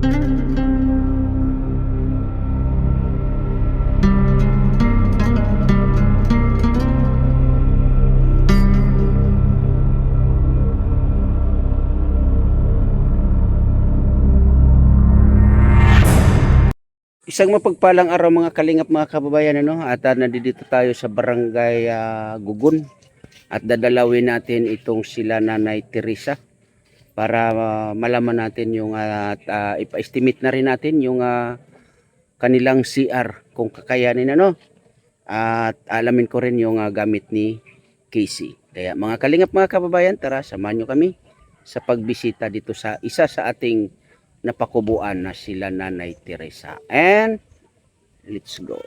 Isang mapagpalang araw mga kalingap mga kababayan, ano? At nandito tayo sa barangay Gugun at dadalawin natin itong sila Nanay Teresa para malaman natin yung at ipa-estimate na rin natin yung kanilang CR kung kakayanin, ano? At alamin ko rin yung gamit ni Casey. Kaya mga kalingap mga kababayan, tara samahan nyo kami sa pagbisita dito sa isa sa ating napakubuan na sila Nanay Teresa. And let's go.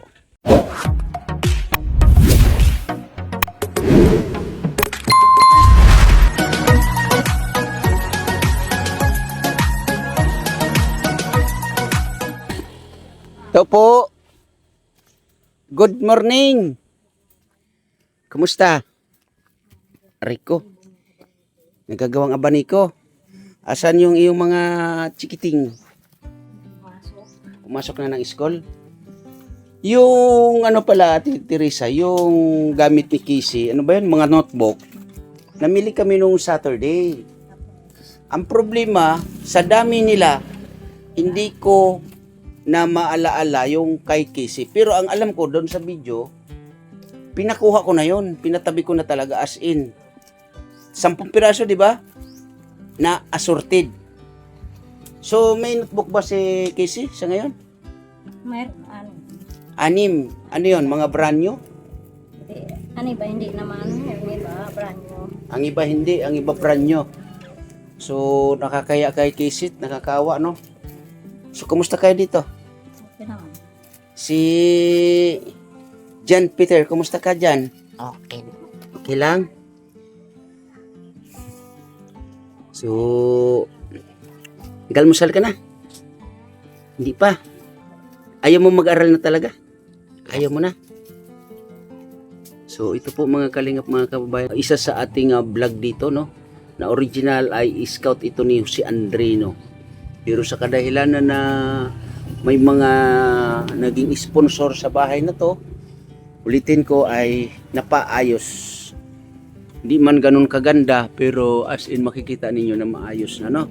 Ito po. Good morning. Kumusta? Rico. Nagagawang abaniko. Asan yung iyong mga chikiting? Pumasok na ng school? Yung ano pala, Ate Teresa, yung gamit ni Casey, ano ba yun? Mga notebook. Namili kami nung Saturday. Ang problema, sa dami nila, hindi ko na maalaala yung kay Casey. Pero ang alam ko doon sa video, pinakuha ko na yun. Pinatabi ko na talaga as in. 10 piraso, di ba? Na assorted. So, may notebook ba si Casey sa ngayon? Mayroon. Anim. Ano yun? Mga brand new? Ano ba? Hindi naman. Yung iba, brand new. Ang iba hindi. Ang iba brand new. So, nakakaya kay Casey. Nakakawa, no? So, kumusta kayo dito? Okay naman. Si Jan Peter, kumusta ka Jan? Okay. Okay lang? So, galmusal ka na? Hindi pa. Ayaw mo mag-aral na talaga? Ayaw mo na? So, ito po mga kalingap mga kababayan. Isa sa ating vlog dito, no? Na original ay scout ito ni si Andrino. Pero sa kadahilan na may mga naging sponsor sa bahay na to, ulitin ko ay napaayos. Hindi man ganun kaganda, pero as in makikita ninyo na maayos na, no?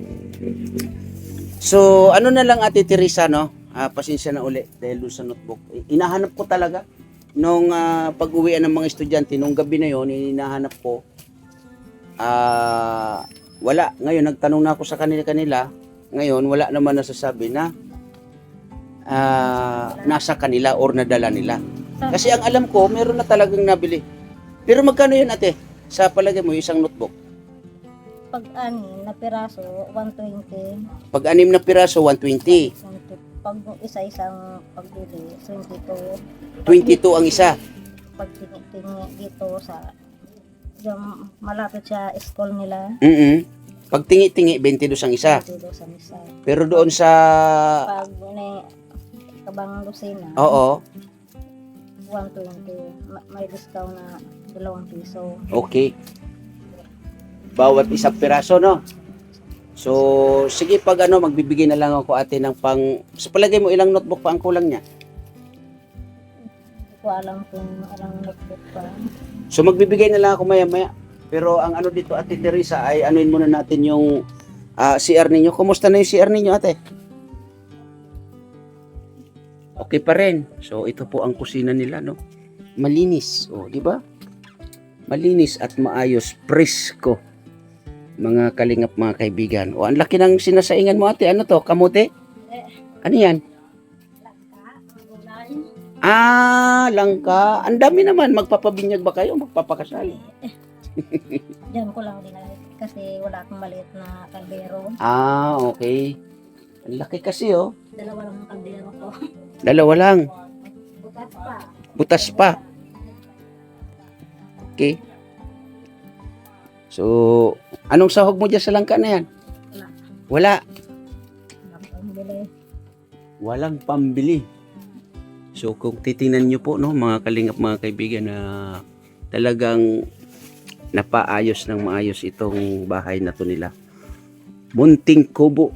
So, ano na lang Ate Teresa, no? Pasensya na uli dahil doon sa notebook. Inahanap ko talaga nung pag-uwian ng mga estudyante, nung gabi na yon, inahanap ko. Wala. Ngayon, nagtanong na ako sa kanila. Ngayon, wala naman nasasabi na nasa kanila or nadala nila. Kasi ang alam ko, meron na talagang nabili. Pero magkano yun ate? Sa palagay mo, isang notebook? Pag anim na piraso, 120. Pag 6 na piraso, 120. Pag isa-isang pagbili, 22. 22 ang isa. Pag tinutingi dito sa yung malapit sa school nila, Pag tingi-tingi, 22 ang isa. dito sa misa. Pero doon sa... Pag kabang Lucena, Oo. 120. May discount na 2 piso. Okay. Bawat isang piraso, no? So, sige pag magbibigay na lang ako ate ng pang... Sa palagay mo, ilang notebook pa ang kulang niya? Hindi ko alam kung ilang notebook pa. So, magbibigay na lang ako maya-maya. Pero ang ano dito, Ate Teresa, ay anuin muna natin yung CR ninyo. Kumusta na yung CR ninyo, ate? Okay pa rin. So, ito po ang kusina nila, no? Malinis. O, di ba? Malinis at maayos. Presko. Mga kalingap, mga kaibigan. O, ang laki ng sinasaingan mo, ate. Ano to? Kamote? Ano yan? Langka. Ang dami naman. Magpapabinyag ba kayo? Magpapakasal? Diyan ko lang dinala kasi wala akong maliit na kaldero. Okay. Ang laki kasi, oh. Dalawa lang ang kaldero ko. Dalawa lang. Bukas pa. Butas pa. Okay. So, anong sahog mo dyan sa langka na yan? Wala. Wala. Wala akong bili. Walang pambili. So, kung titingnan nyo po, no, mga kalingap, mga kaibigan, na talagang napaayos ng maayos itong bahay na to nila. Munting kubo.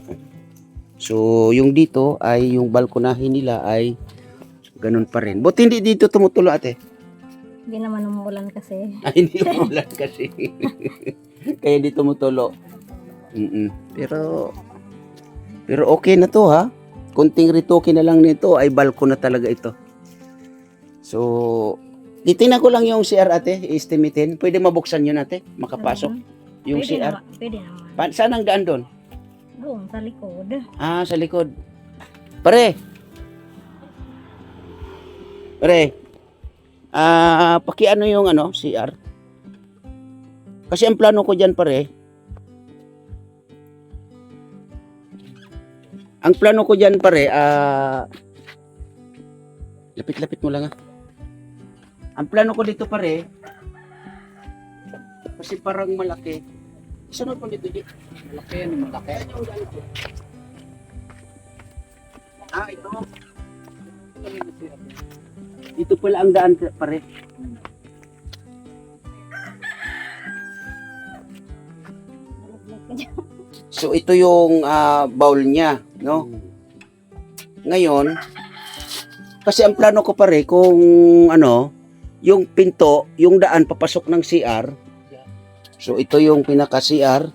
So, yung dito ay yung balkonahin nila ay ganun pa rin. Buti hindi dito tumutulo ate. Hindi naman umuulan kasi. Ay, hindi umulan kasi. Kaya di tumutulo. Pero okay na to ha. Kunting ritoke na lang nito ay balkon na talaga ito. So, titingnan ko lang yung CR ate, i-estimatein. Pwede mabuksan yun ate, makapasok. Yung Pwede CR. naman. Pwede naman. Saan ang daan doon? Doon, sa likod. Ah, sa likod. Pare. Pakiano yung CR. Kasi ang plano ko diyan pare. Ang plano ko diyan pare, lapit-lapit mo lang ah. Ang plano ko dito pare, kasi parang malaki. Sunod mo dito, Di. Malaki yan, malaki. Ito. Dito pala ang daan pare. So ito yung bowl niya, no? Ngayon, kasi ang plano ko pare kung yung pinto, yung daan papasok ng CR. So ito yung pinaka CR.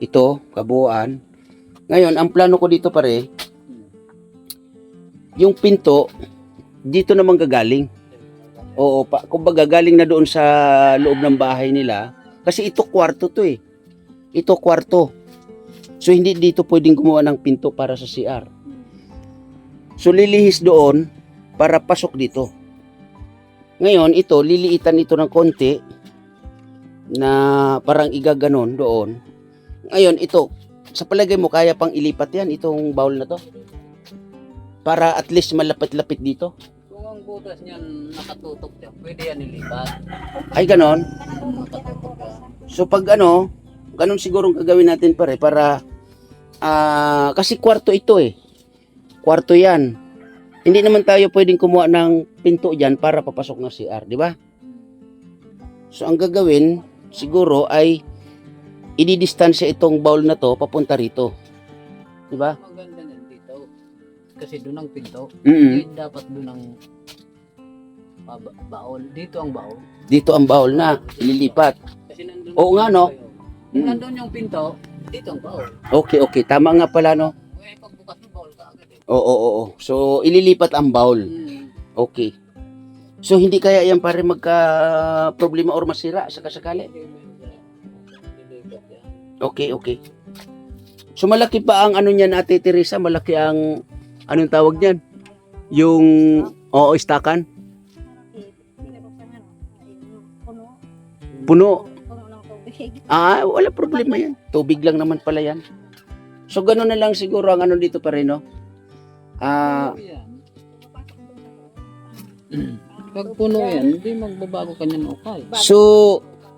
Ito, kabuuan. Ngayon, ang plano ko dito pare, yung pinto dito naman gagaling. Oo, kumbaga galing na doon sa loob ng bahay nila kasi ito kwarto to eh. Ito kwarto. So hindi dito pwedeng gumawa ng pinto para sa CR. So lilihis doon para pasok dito. Ngayon ito, liliitan ito ng konti na parang igaganon doon. Ngayon ito, sa palagay mo kaya pang ilipat yan itong bowl na to? Para at least malapit-lapit dito. Kung ang butas niyan nakatutok siya, pwede yan ilipat. Ay ganon. Nakatutok ka. So pag ganon siguro ang gagawin natin pare para kasi kwarto ito eh. Kwarto yan. Hindi naman tayo pwedeng kumuha ng pinto diyan para papasok ng CR, di ba? So ang gagawin siguro ay ididistansya itong bowl na to papunta rito. Di ba? Maganda niyan dito. Kasi doon ang pinto. Mm. Dapat doon ang baol. Dito ang baol. Dito ang bowl na ililipat. Kasi nandun. Oo nga, no? Kung nandun yung pinto, dito ang baol. Okay, tama nga pala no. Kaya pagbukas ng baol ka agad eh. Oo. So ililipat ang bowl. Okay. So hindi kaya yan pare magka problema or masira sa kasakali? Okay. So malaki pa ang niyan Ate Teresa, malaki ang anong tawag niyan? Yung istakan? Puno. Puno ng tubig. Wala problema yan. Tubig lang naman pala yan. So gano'n na lang siguro ang dito pa rin, no? Pag puno yan, hindi magbabago kanya ng ukay. So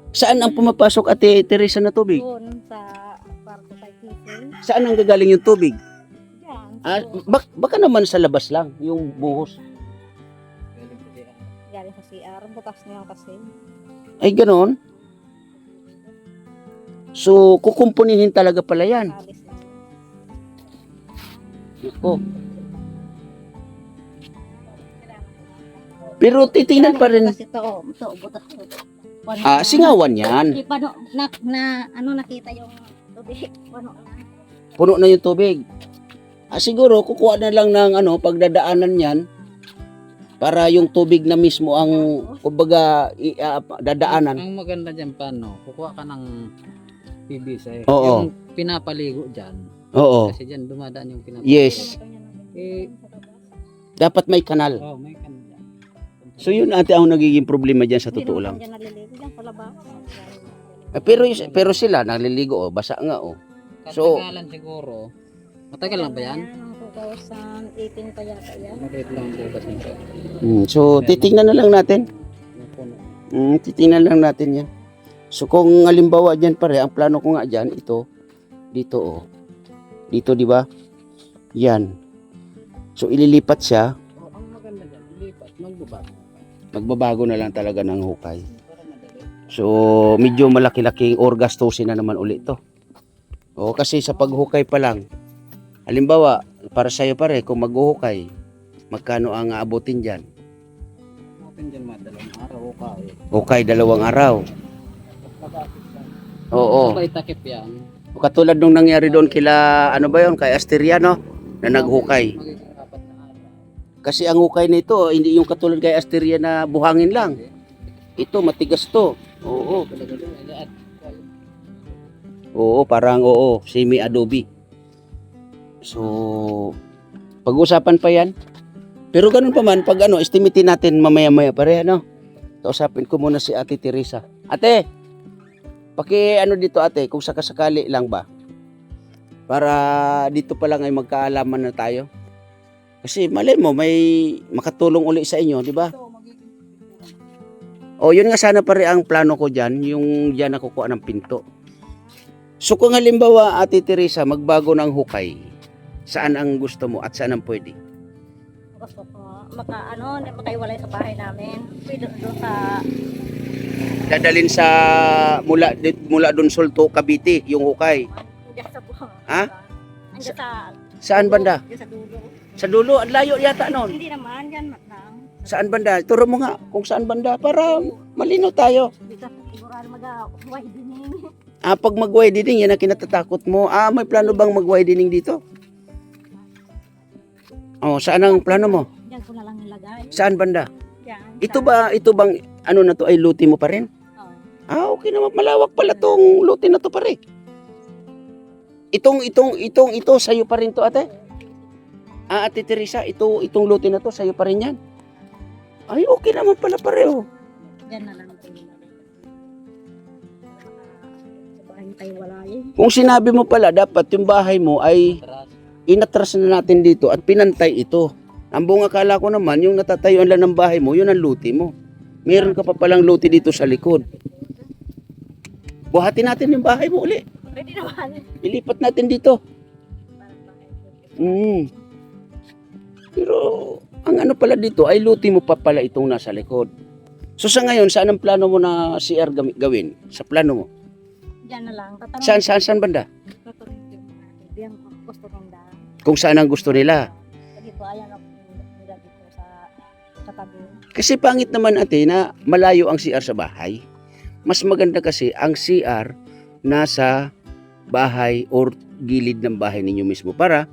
saan ang pumapasok Ate Teresa na tubig? Doon sa kwarto kay Kiki. Saan ang gagaling yung tubig? Diyan. Baka naman sa labas lang, yung buhos. Galing sa CR. Bukas niya kasi. Ay, gano'n? So, kukumpunihin talaga pala yan. Alis na. Ako. Pero titingnan pa rin. Kasi ito, butas ko. Singawan yan. Di pa nakita yung tubig. Puno na yung tubig. Siguro, kukuha na lang ng pagdadaanan yan para yung tubig na mismo ang, kumbaga, dadaanan. Ang maganda dyan paano, kukuha ka ng PVC. Oo. Yung pinapaligo dyan. Oo. Kasi dyan dumadaan yung pinapaligo. Yes. Dapat may kanal. May kanal dyan. So yun ate ang nagiging problema dyan sa totoo lang. Diyan naliligo dyan sa labas. Pero sila naliligo, basa nga So- Katagalan siguro. Matagal lang ba yan? 2018 pa yata yan. Matagal lang bukas nito. So titingnan na lang natin. Yung puno. Titingnan lang natin yan. So kung halimbawa dyan pare, ang plano ko nga dyan, ito, dito Dito di ba? Yan. So ililipat siya, Ang maganda dyan, lipat, magbabago. magbabago na lang talaga ng hukay. Para madali. So medyo malaki-laking or gastusin na naman ulit to. Kasi sa paghukay pa lang Halimbawa, para sa'yo pare, kung maghuhukay, magkano ang aabutin dyan? Natin dyan madalang araw o kaya. Hukay, 2 araw. Oo. Sabay takip yan. Katulad nung nangyari doon kila, ano ba yun, kay Asteriano, na naghukay. Magiging 4 na araw. Kasi ang hukay nito, hindi yung katulad kay Asteria na buhangin lang. Ito, matigas to. Oo. Oo, parang semi-adobe. So, pag-usapan pa yan. Pero ganun pa man, pag estimatein natin mamaya-maya pare, Kausapin ko muna si Ate Teresa. Ate, dito ate, kung sakasakali lang ba? Para dito pa lang ay magkaalaman na tayo. Kasi malay mo, may makatulong uli sa inyo, di ba? O, yun nga sana pare ang plano ko dyan, yung dyan nakukuha ng pinto. So kung halimbawa, Ate Teresa, magbago ng hukay, saan ang gusto mo at saan ang pwede? Gusto ko makaiwalay sa bahay namin. Pwede doon sa Dadalin sa mula doon Sulto, Cavite, yung hukay. Diyan sa buhang. Ha? Andiyan sa Saan banda? Diyan sa dulo. Sa dulo, ang layo yata noon. Hindi naman, yan lang. Saan banda? Turo mo nga kung saan banda para malino tayo. Dito sigurado mag-widening. Pag mag-widening, yan ang kinatatakot mo. May plano bang mag-widening dito? Saan ang plano mo? Diyan ko na lang nilagay. Saan banda? Diyan. Ito bang na to ay luti mo pa rin? Oh. Okay naman, malawak pala tong luti na to pare. Ito sa'yo pa rin to ate? Ate Teresa, itong luti na to sa'yo pa rin yan? Ay, okay naman pala pareho. Diyan na lang ito. Sa bahay tayo wala yun. Kung sinabi mo pala, dapat yung bahay mo ay inatras na natin dito at pinantay ito. Ang buong akala ko naman, yung natatayuan lang ng bahay mo, yun ang luti mo. Meron ka pa palang luti dito sa likod. Buhatin natin yung bahay mo uli. Pwede naman. Ilipat natin dito. Pero, ang pala dito ay luti mo pa pala itong nasa likod. So sa ngayon, saan ang plano mo na CR gawin? Sa plano mo? Diyan na lang. Tatanong. Saan banda? Diyan gusto kong daan. Kung saan ang gusto nila. Dito, ayan ako nila dito sa tabi. Kasi pangit naman ate na malayo ang CR sa bahay. Mas maganda kasi ang CR nasa bahay or gilid ng bahay ninyo mismo para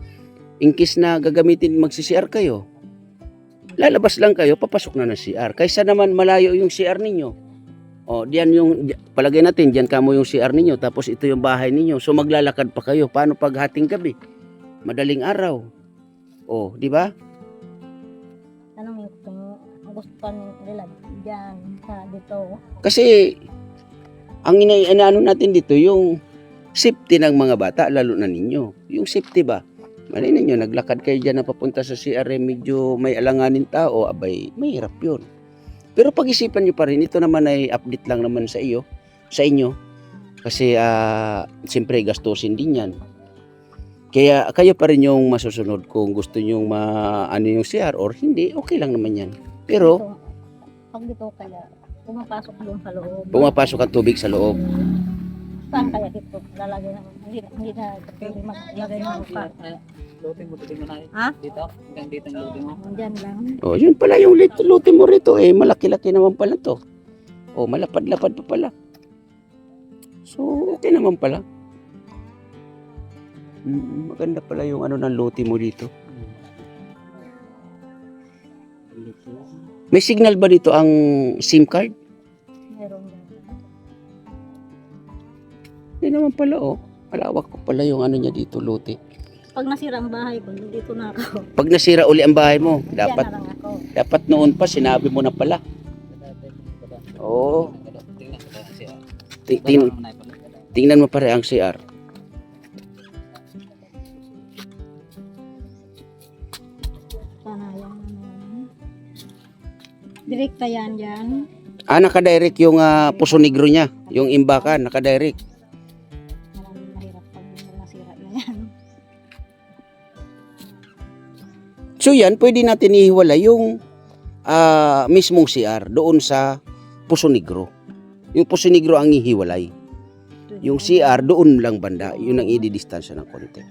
in case na gagamitin magsi-CR kayo. Lalabas lang kayo, papasok na ng CR. Kaysa naman malayo yung CR ninyo. Diyan palagay natin, diyan kamo yung CR ninyo, tapos ito yung bahay ninyo. So maglalakad pa kayo. Paano pag hating gabi? Madaling araw. Di ba? Tanong kung gusto nila diyan sa dito. Kasi ang inaano natin dito yung safety ng mga bata, lalo na ninyo. Yung safety ba? Mali ninyo, naglakad kayo dyan na papunta sa CR, medyo may alanganin tao, abay, mahirap yun. Pero pag-isipan nyo pa rin, ito naman ay update lang naman sa inyo. Kasi, siyempre, gastusin din yan. Kaya, kayo pa rin yung masusunod kung gusto nyo yung CR or hindi, okay lang naman yan. Pero, pag dito kaya, pumapasok doon sa loob. pumapasok ang tubig sa loob. Saan kaya dito? Lalagay na, hindi na pwede maglagay ng upa. Luti mo na. Ha? Dito? Hanggang dito ang luti mo. Diyan lang. Yun pala yung luti mo rito. Malaki-laki naman pala to. Malapad-lapad pa pala. So, okay naman pala. Maganda pala yung ng luti mo dito. May signal ba dito ang SIM card? Meron yan. Hindi naman pala Malawak ko pala yung niya dito, luti. Pag nasira ang bahay ko, dito na ako. Pag nasira uli ang bahay mo, Diyan na lang ako. dapat noon pa sinabi mo na pala. Oo. Tingnan ko na siya. Tingnan mo pare ang CR. Sana yan. Direkta yan dyan. Naka-direct yung Puso Negro niya. Yung imbakan, naka-direct. Maraming mahirap pag nasira na yan. So yan, pwede natin ihiwalay yung mismong CR doon sa Puso Negro. Yung Puso Negro ang ihiwalay. Yung CR doon lang banda, yun ang ididistansya ng konti.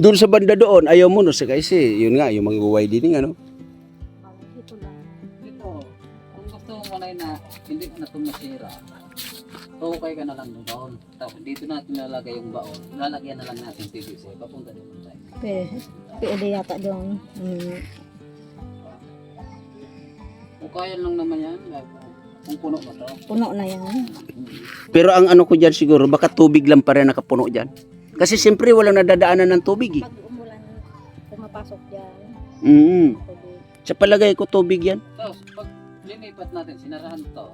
Doon sa banda doon, ayaw mo no, kasi yun nga, yung mga widening, ano? Dito lang. Dito, kung gusto mo malay na hindi na ito masira, okay ka na lang ng baon. Tapos dito natin lalagay yung baon. Lalagyan na lang natin PVC. Papunta din tayo. Pwede yata doon. Kung kaya lang naman yan, kung puno ba ito? Puno na yan. Pero ang ano ko dyan siguro, baka tubig lang pa rin nakapuno dyan. Kasi siyempre walang nadadaanan ng tubig eh. Pag umulan, pumapasok yan. Mm. Tubig. Sa palagay ko tubig yan. Tapos, pag linipat natin, sinarahan ito.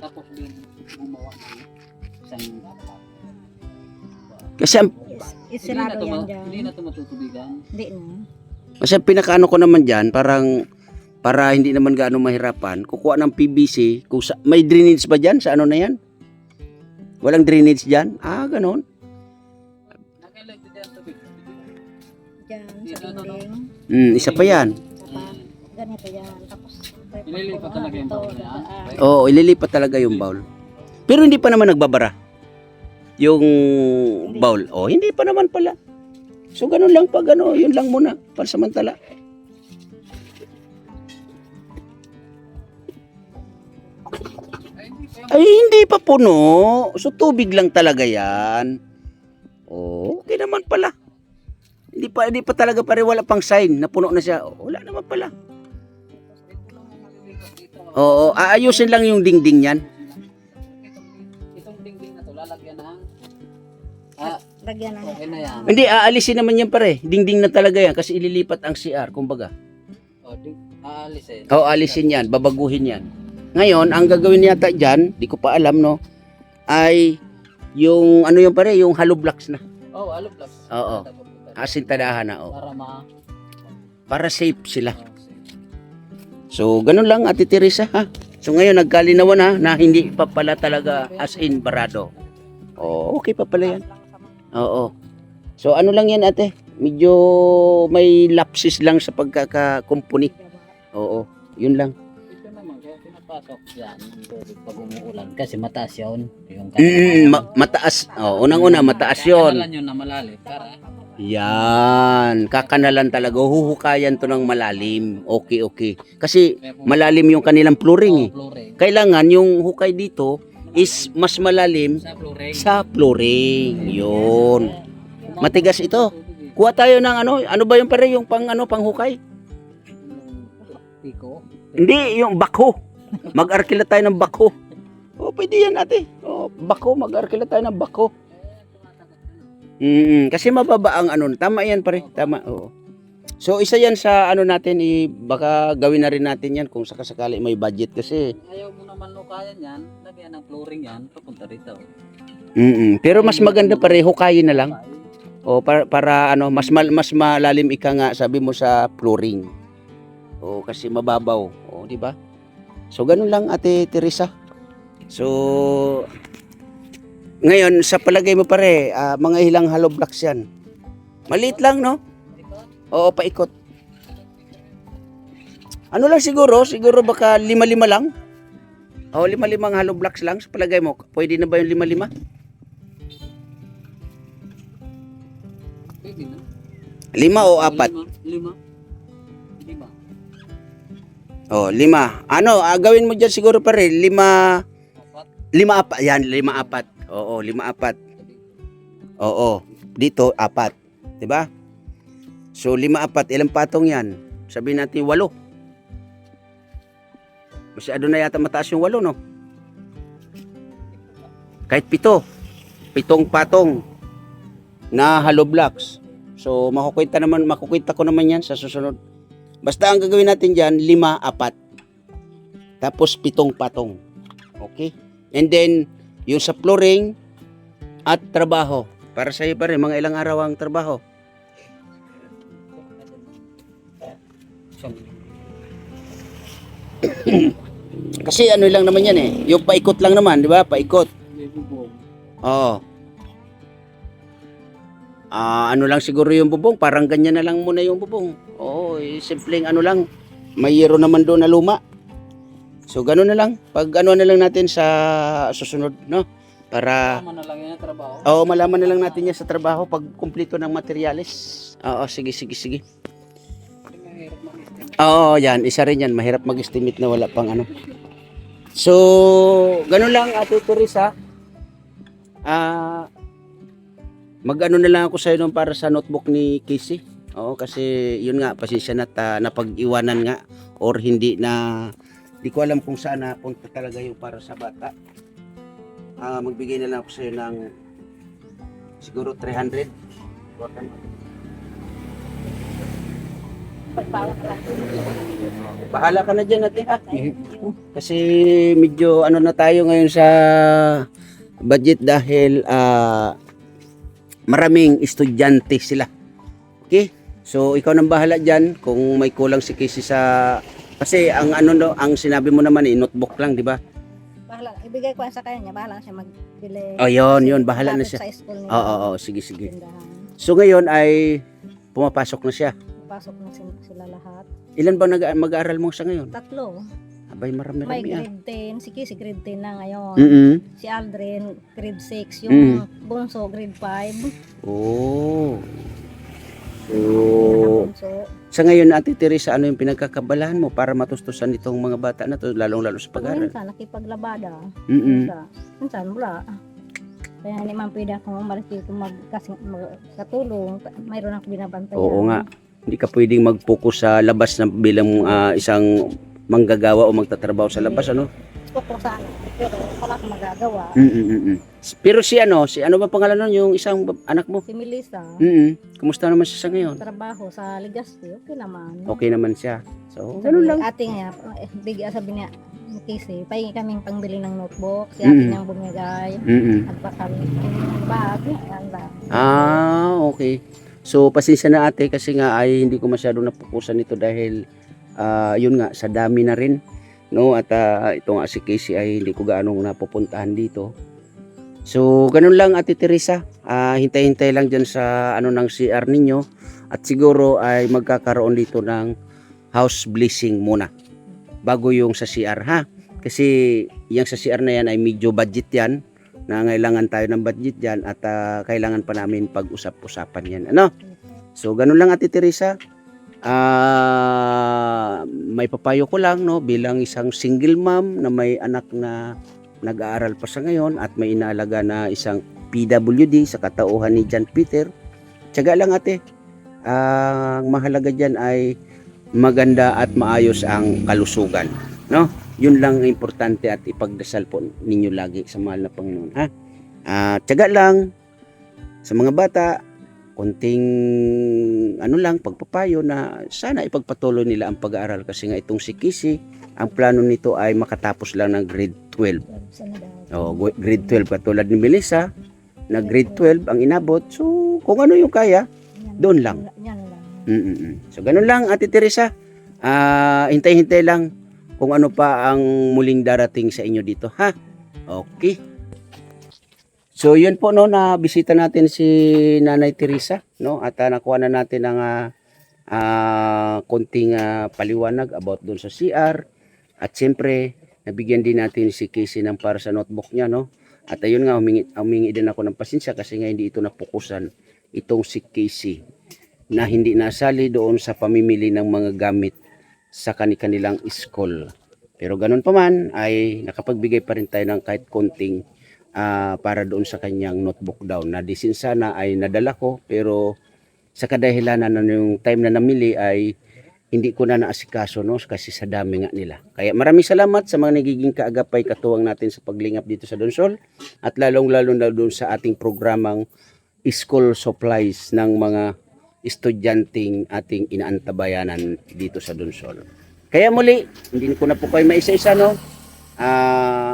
Tapos din gumawa ng isang Kasi ang, Isirado yan dyan. Hindi na ito matutubigan. Hindi na. kasi ang pinakaano ko naman dyan, parang para hindi naman gaano mahirapan, kukuha ng PVC, kung may drainage ba dyan? Sa ano na yan? Walang drainage dyan? Ah, ganon. Nakailan din ang tubig. Dyan, Dito, sa dinding. Isa pa yan. Isa pa. Ganito yan. Tapos, Ililipat talaga yung baon na yan. Oo, ililipat talaga yung bowl. Pero hindi pa naman nagbabara. Yung bowl. Oh, hindi pa naman pala. So, ganun lang pag ano, yun lang muna. Pansamantala. Ay, hindi pa puno. So, tubig lang talaga yan. Oh, okay naman pala. Hindi pa talaga pare, wala pang sign na puno na siya. Oh, wala naman pala. Oo, aayusin lang yung dingding yan. Itong dingding na to, lalagyan ng lagyan na. okay na yan. Hindi, aalisin naman yan pare. Dingding na talaga yan kasi ililipat ang CR, kumbaga. O, aalisin. Oo, alisin yan, babaguhin yan. Ngayon, ang gagawin yata dyan, di ko pa alam no, ay yung ano yung pare, yung hollow blocks na. Oh, alog lang. Oo. Asintadahan na, oh. Para safe sila. So, ganun lang, Ate Teresa, ha? So, ngayon, nagkalinawan ha, na hindi pa pala talaga as in barado. Oh, okay pa pala yan. Oo. So, ano lang yan, ate? Medyo may lapses lang sa pagkakakumpuni. Oo, yun lang. Ito naman, kaya pinapasok yan pag umuulan. Kasi mataas yun. Yung Mataas. Oh, unang-una, mataas yun. Kanalan yun na malalim. Para Yan. Kakanalan talaga. Huhukayan to ng malalim. Okay, okay. Kasi malalim yung kanilang flooring eh. flooring. Kailangan yung hukay dito is mas malalim Sa flooring. sa flooring. Yun. Matigas ito. Kuha tayo ng ano ba yung pare yung panghukay? Piko. Hindi, yung bako. Mag-arkila tayo ng bako. Oh, pwede yan ate. Oh, bako, mag-arkila tayo ng bako. Kasi mababa ang ano. Tama yan pare. Tama. Oo. So isa yan sa ano natin, baka gawin na rin natin yan kung sakasakali may budget kasi. Ayaw mo naman lukayan yan. Lagyan ng flooring yan. Papunta rito. Pero mas maganda pare, hukayin na lang. O para ano, mas malalim ika nga sabi mo sa flooring. O kasi mababaw, o di ba? So ganun lang Ate Teresa. So ngayon sa palagay mo pare, mga ilang hollow blocks yan. Maliit lang no? Oo, paikot. Ano lang siguro baka 5-5 lang. O 5-5 hollow blocks lang sa palagay mo. Pwede na ba yung 5-5? Pwede na. 5 o 4? 5. Oh, 5. Ano, gawin mo diyan siguro pare 5 4. Yan, 5-4. Oo, 5-4. Oo, dito 4, 'di ba? So 5-4, ilang patong 'yan? Sabihin natin 8. Masyado na yata mataas yung 8, no? Kahit 7. 7 patong na hollow blocks. So makukwenta ko naman 'yan sa susunod. Basta ang gagawin natin diyan 5-4. Tapos 7 patong. Okay? And then yung sa flooring at trabaho. Para sa iyo pa rin, mga ilang araw ang trabaho. Kasi ano lang naman yan eh. Yung paikot lang naman, di ba? Paikot. Oo. Ano lang siguro yung bubong, parang ganyan na lang muna yung bubong. Oo, simpleng ano lang. May yero naman doon na luma. So gano'n na lang. Pag ano na lang natin sa susunod, no? Para Tama na lang yan ang trabaho. oo, malaman na lang natin yan sa trabaho pag kumpleto ng materyales. Oo, sige. Hindi mahirap mag-estimate. Oo, yan. Isa rin yan. Mahirap mag-estimate na wala pang ano. So, ganun lang, Ate Teresa. Mag-ano na lang ako sa'yo nung para sa notebook ni Casey. Oo, kasi yun nga, pasensya na napag-iwanan nga or hindi na, di ko alam kung saan napunta talaga yung para sa bata. Magbigay na lang ako sa'yo ng siguro 300. Bahala ka na dyan, Ate, ha? Kasi medyo ano na tayo ngayon sa budget dahil maraming estudyante sila. Okay? So ikaw nang bahala diyan kung may kulang si Casey sa kasi ang ano no, ang sinabi mo naman notebook lang, di ba? Bahala, ibigay ko sa kanya, bahala siya magbili. Oh, yun, Kasi bahala na malapit siya. Sa school niya. Oo, sige. Tindahan. So ngayon ay pumapasok na siya. Pasok na sila lahat. Ilan ba mag-aaral mo sa ngayon? 3. Abay, May marami-rami grade 10, si Casey grade 10 na ngayon. Si Aldrin grade 6, yung bunso grade 5. Oh. So, Bunso. sa ngayon, Ate Teresa, ano yung pinagkakabalahan mo para matustusan itong mga bata na to, lalong-lalo sa pag-aaral? Minsan nakipaglabada. Mm-mm. Minsan wala. Kaya hindi man pwede akong umalis dito katulong. Mayroon akong binabantayan. Oo nga. Hindi ka pwedeng mag-focus sa labas na bilang isang manggagawa o magtatrabaho sa labas, ano? Gusto ko sana. Pero wala akong magagawa. Pero si ano ba pangalan nun, yung isang anak mo? Si Melissa, Kumusta naman siya sa ngayon? trabaho sa Legazpi, okay naman. Okay naman siya. So, Sabi, ganun lang. ate nga, bigyan sabi niya, Casey, pahingi kaming pangbili ng notebook. Si ate niyang bumigay. At baka bag, yan lang. Okay. So, pasensya na ate kasi nga ay hindi ko masyado napukusan ito dahil yun nga, sa dami na rin. No? At ito nga si Casey ay hindi ko gaano napupuntahan dito. So, ganun lang Ate Teresa. Hintay-hintay lang dyan sa ng CR ninyo. At siguro ay magkakaroon dito ng house blessing muna. Bago yung sa CR, ha? Kasi yung sa CR na yan ay medyo budget yan. Nangailangan tayo ng budget yan. At kailangan pa namin pag-usap-usapan yan. Ano? So, ganun lang Ate Teresa. May papayo ko lang, no? Bilang isang single mom na may anak na nag-aaral pa sa ngayon at may inaalaga na isang PWD sa katauhan ni John Peter. Tiyaga lang ate. Ang mahalaga dyan ay maganda at maayos ang kalusugan. No? Yun lang ang importante at ipagdasal po ninyo lagi sa mahal na Panginoon. Ha? Tiyaga lang sa mga bata. Konting pagpapayo na sana ipagpatuloy nila ang pag-aaral kasi nga itong si Casey, ang plano nito ay makatapos lang ng grade 12. Grade 12 katulad ni Melissa na grade 12 ang inabot. So kung ano yung kaya, doon lang. Yan lang. So ganun lang Ate Teresa. Hintay-hintay lang kung ano pa ang muling darating sa inyo dito, ha? Okay. So yun po no, na bisita natin si Nanay Teresa, no? At nakuha na natin ng konting paliwanag about doon sa CR. At siyempre, nabigyan din natin si Casey ng para sa notebook niya, no? At ayun nga, humingi din ako ng pasensya kasi nga hindi ito napukusan itong si Casey na hindi nasali doon sa pamimili ng mga gamit sa kanilang school. Pero ganun pa man, ay nakapagbigay pa rin tayo ng kahit konting para doon sa kanyang notebook daw na disin sana ay nadala ko pero sa kadahilanan na yung time na namili ay hindi ko na naasikaso, no? Kasi sa dami nga nila. Kaya maraming salamat sa mga nagiging kaagapay katuwang natin sa paglingap dito sa Donsol at lalong-lalo na doon sa ating programang school supplies ng mga estudyanteng ating inaantabayanan dito sa Donsol. Kaya muli, hindi ko na po kayo maisa-isa, no?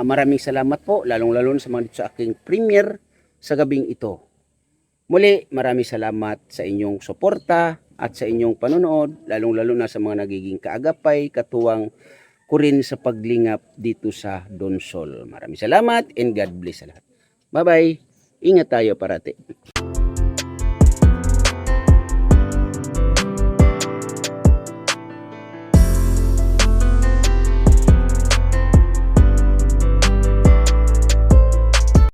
Maraming salamat po lalong-lalo sa mga dito sa aking premiere sa gabing ito. Muli, maraming salamat sa inyong suporta at sa inyong panonood, lalong-lalo na sa mga nagiging kaagapay, katuwang ko rin sa paglingap dito sa Donsol. Maraming salamat and God bless sa lahat. Bye-bye. Ingat tayo parati.